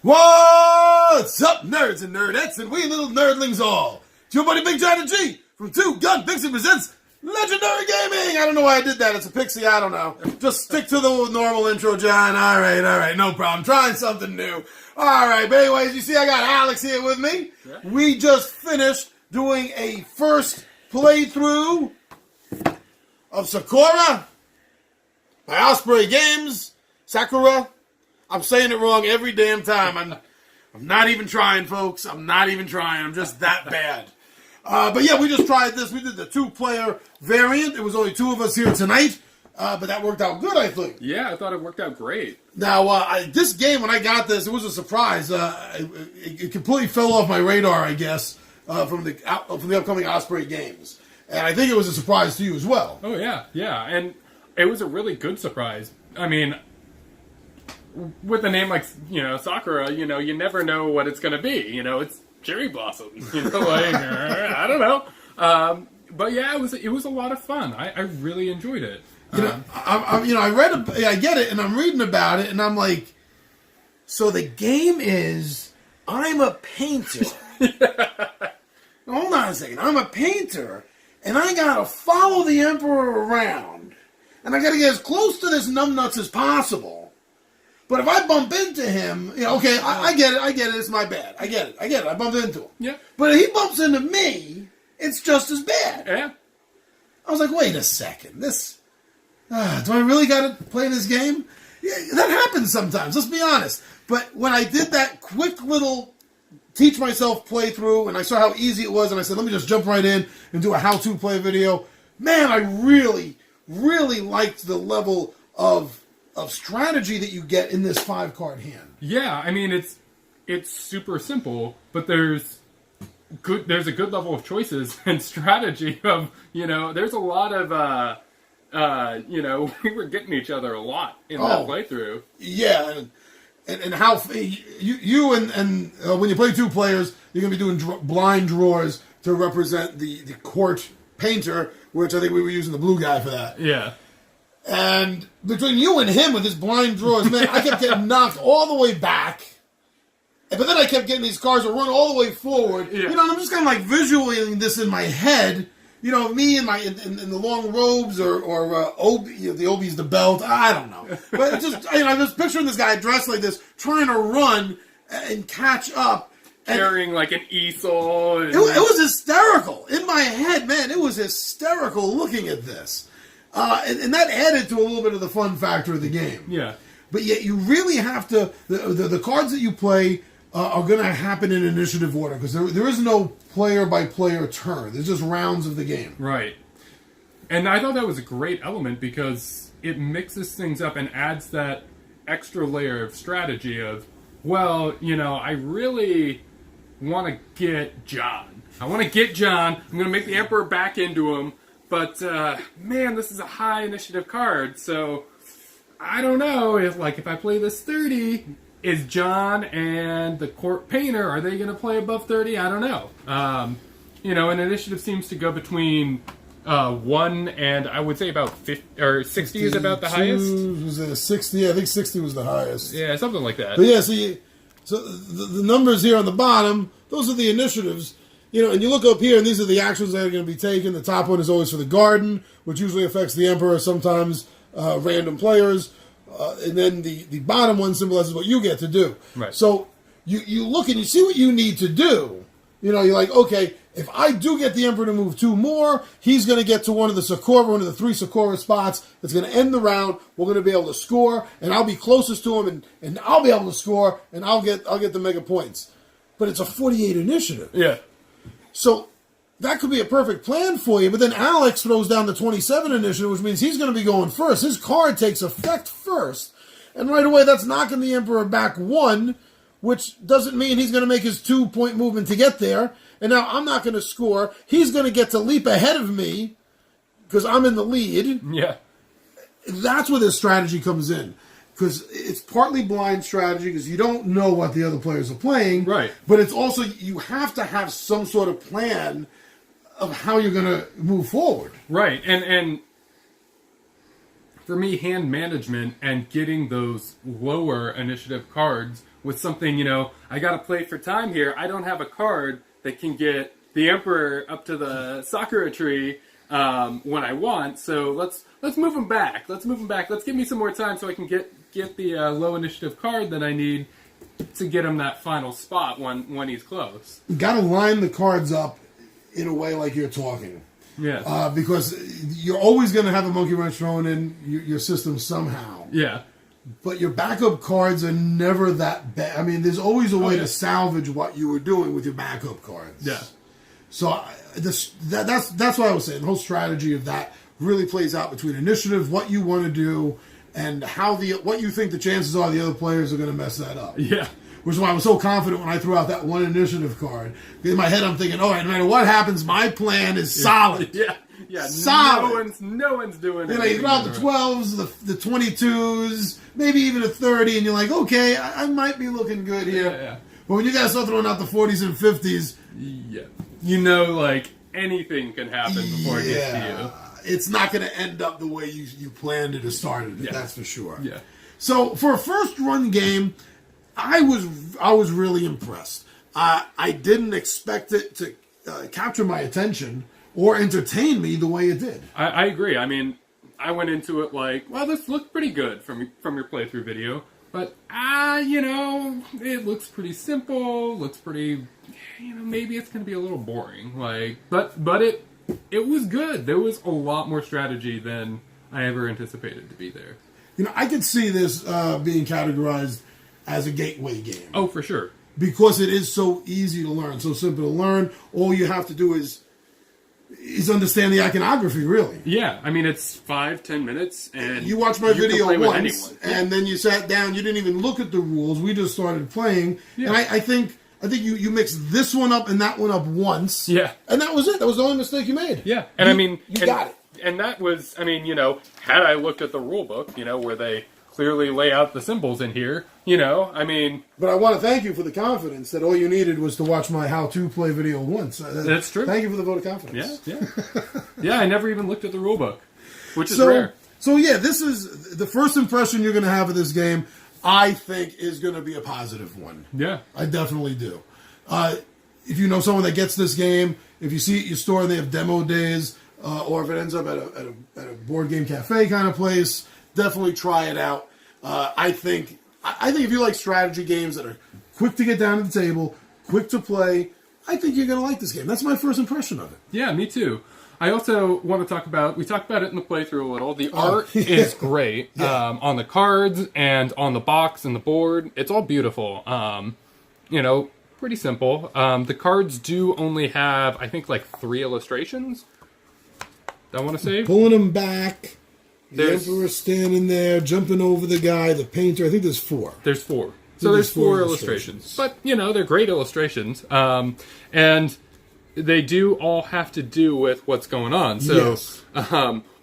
What's up, nerds and nerdettes, and we little nerdlings all? It's your buddy Big John G from Two Gun Pixie presents Legendary Gaming. I don't know why I did that. It's a pixie. I don't know. Just stick to the normal intro, John. All right. No problem. Trying something new. All right. But anyways, you see I got Alex here with me. Yeah. We just finished doing a first playthrough of Sakura by Osprey Games. Sakura. I'm saying it wrong every damn time. I'm not even trying, folks. I'm not even trying. I'm just that bad. But yeah, we just tried this. We did the 2-player variant. It was only 2 of us here tonight. But that worked out good, I think. Yeah, I thought it worked out great. Now, this game, when I got this, it was a surprise. It completely fell off my radar, I guess, from the upcoming Osprey Games. And I think it was a surprise to you as well. Oh, yeah. And it was a really good surprise. I mean, with a name like, Sakura, you never know what it's going to be. It's cherry blossoms. I don't know. But yeah, it was a lot of fun. I really enjoyed it. I get it, and I'm reading about it, and I'm like, so the game is, I'm a painter. Hold on a second. I'm a painter, and I gotta follow the Emperor around, and I gotta get as close to this numbnuts as possible. But if I bump into him, okay, I get it, it's my bad. I get it, I bumped into him. Yeah. But if he bumps into me, it's just as bad. Yeah. I was like, wait a second, do I really gotta play this game? Yeah, that happens sometimes, let's be honest. But when I did that quick little teach myself playthrough, and I saw how easy it was, and I said, let me just jump right in and do a how-to play video, man, I really, really liked the level of strategy that you get in this 5-card hand. Yeah, I mean it's super simple, but there's a good level of choices and strategy of there's a lot of we were getting each other a lot in that playthrough. Yeah, and how you and when you play 2 players, you're gonna be doing blind drawers to represent the court painter, which I think we were using the blue guy for that. Yeah. And between you and him with his blind drawers, man, I kept getting knocked all the way back. But then I kept getting these cards to run all the way forward. Yeah. And I'm just kind of like visualizing this in my head. Me in the long robes or obi, the obi's the belt. I don't know. But I'm just picturing this guy dressed like this, trying to run and catch up. Carrying like an easel. It was hysterical. In my head, man, it was hysterical looking at this. And that added to a little bit of the fun factor of the game. Yeah. But yet you really have to... The cards that you play are going to happen in initiative order, because there is no player-by-player turn. There's just rounds of the game. Right. And I thought that was a great element, because it mixes things up and adds that extra layer of strategy of, I really want to get John. I'm going to make the Emperor back into him. But, man, this is a high initiative card, so I don't know if I play this 30, is John and the court painter, are they going to play above 30? I don't know. And initiative seems to go between 1 and I would say about 50, or 60 is about the highest. Was it 60? Yeah, I think 60 was the highest. Yeah, something like that. But yeah, so the numbers here on the bottom, those are the initiatives. And you look up here, and these are the actions that are going to be taken. The top one is always for the garden, which usually affects the Emperor, sometimes random players. And then the bottom one symbolizes what you get to do. Right. So you look and you see what you need to do. You're like, okay, if I do get the Emperor to move 2 more, he's going to get to one of the 3 Sakura spots. That's going to end the round. We're going to be able to score, and I'll be closest to him, and I'll be able to score, and I'll get the mega points. But it's a 48 initiative. Yeah. So that could be a perfect plan for you, but then Alex throws down the 27 initiative, which means he's going to be going first. His card takes effect first, and right away that's knocking the Emperor back 1, which doesn't mean he's going to make his 2-point movement to get there, and now I'm not going to score. He's going to get to leap ahead of me, because I'm in the lead. Yeah. That's where this strategy comes in. Because it's partly blind strategy, because you don't know what the other players are playing. Right. But it's also, you have to have some sort of plan of how you're going to move forward. Right. And for me, hand management and getting those lower initiative cards with something, I got to play for time here. I don't have a card that can get the Emperor up to the Sakura tree when I want. So let's move him back. Let's give me some more time so I can get the low initiative card that I need to get him that final spot when he's close. You got to line the cards up in a way like you're talking. Yeah. Because you're always going to have a monkey wrench thrown in your system somehow. Yeah. But your backup cards are never that bad. I mean, there's always a way to salvage what you were doing with your backup cards. Yeah. So that's what I was saying. The whole strategy of that really plays out between initiative, what you want to do, and what you think the chances are the other players are going to mess that up. Yeah. Which is why I was so confident when I threw out that one initiative card. In my head, I'm thinking, all right, no matter what happens, my plan is solid. Yeah. Solid. No one's doing it. You throw out the 12s, the 22s, maybe even a 30, and you're like, okay, I might be looking good here. Yeah. But when you guys start throwing out the 40s and 50s, like anything can happen before it gets to you. It's not going to end up the way you planned it or started it. That's for sure. Yeah. So for a first run game, I was really impressed. I didn't expect it to capture my attention or entertain me the way it did. I agree. I mean, I went into it like, well, this looked pretty good from your playthrough video, but it looks pretty simple. Looks pretty, maybe it's going to be a little boring. But it was good. There was a lot more strategy than I ever anticipated to be there. I could see this being categorized as a gateway game. Oh, for sure. Because it is so easy to learn, so simple to learn. All you have to do is understand the iconography, really. Yeah, I mean, it's 5-10 minutes, and you watched my video once, yeah. And then you sat down. You didn't even look at the rules. We just started playing, and I think you mixed this one up and that one up once. Yeah, and that was it. That was the only mistake you made. Yeah, and you got it. And that was, had I looked at the rule book, where they clearly lay out the symbols in here, But I want to thank you for the confidence that all you needed was to watch my how-to play video once. That's true. Thank you for the vote of confidence. Yeah. Yeah, I never even looked at the rule book, which is rare. So yeah, this is the first impression you're going to have of this game, I think, is going to be a positive one. Yeah. I definitely do. If you know someone that gets this game, if you see it at your store and they have demo days, or if it ends up at a board game cafe kind of place, definitely try it out. I think if you like strategy games that are quick to get down to the table, quick to play, I think you're going to like this game. That's my first impression of it. Yeah, me too. I also want to talk about, we talked about it in the playthrough a little, the art is great on the cards and on the box and the board. It's all beautiful. Pretty simple. The cards do only have, I think, 3 illustrations, I want to say. Pulling them back. The Emperor standing there, jumping over the guy, the painter. I think there's 4. There's 4. So there's 4 illustrations. But, they're great illustrations. And they do all have to do with what's going on. So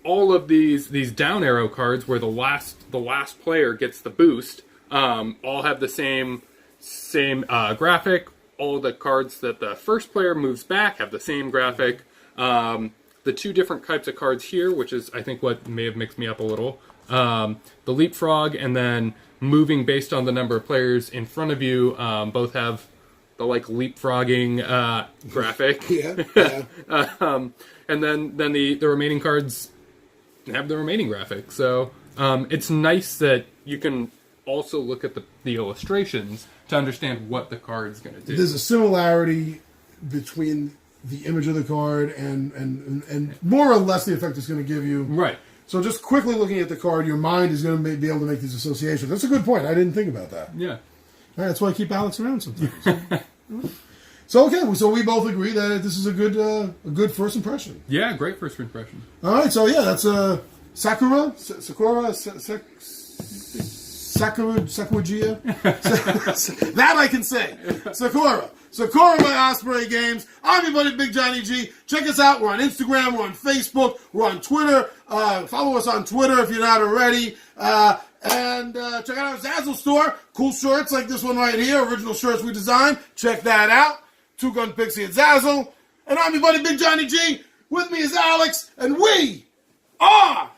all of these down arrow cards where the last player gets the boost all have the same graphic. All the cards that the first player moves back have the same graphic. The 2 different types of cards here, which is, I think, what may have mixed me up a little. The leapfrog and then moving based on the number of players in front of you, both have the, leapfrogging graphic. Yeah. And then the remaining cards have the remaining graphic. So it's nice that you can also look at the illustrations to understand what the card's going to do. There's a similarity between the image of the card and more or less the effect it's going to give you. Right. So just quickly looking at the card, your mind is going to be able to make these associations. That's a good point. I didn't think about that. Yeah. All right, that's why I keep Alex around sometimes. So we both agree that this is a good first impression. Yeah, great first impression. All right, so yeah, that's Sakura, Sakurugia. That I can say. Sakura by Osprey Games. I'm your buddy Big Johnny G. Check us out. We're on Instagram. We're on Facebook. We're on Twitter. Follow us on Twitter if you're not already. And check out our Zazzle store. Cool shirts like this one right here. Original shirts we designed. Check that out. 2 Gun Pixie at Zazzle. And I'm your buddy Big Johnny G. With me is Alex. And we are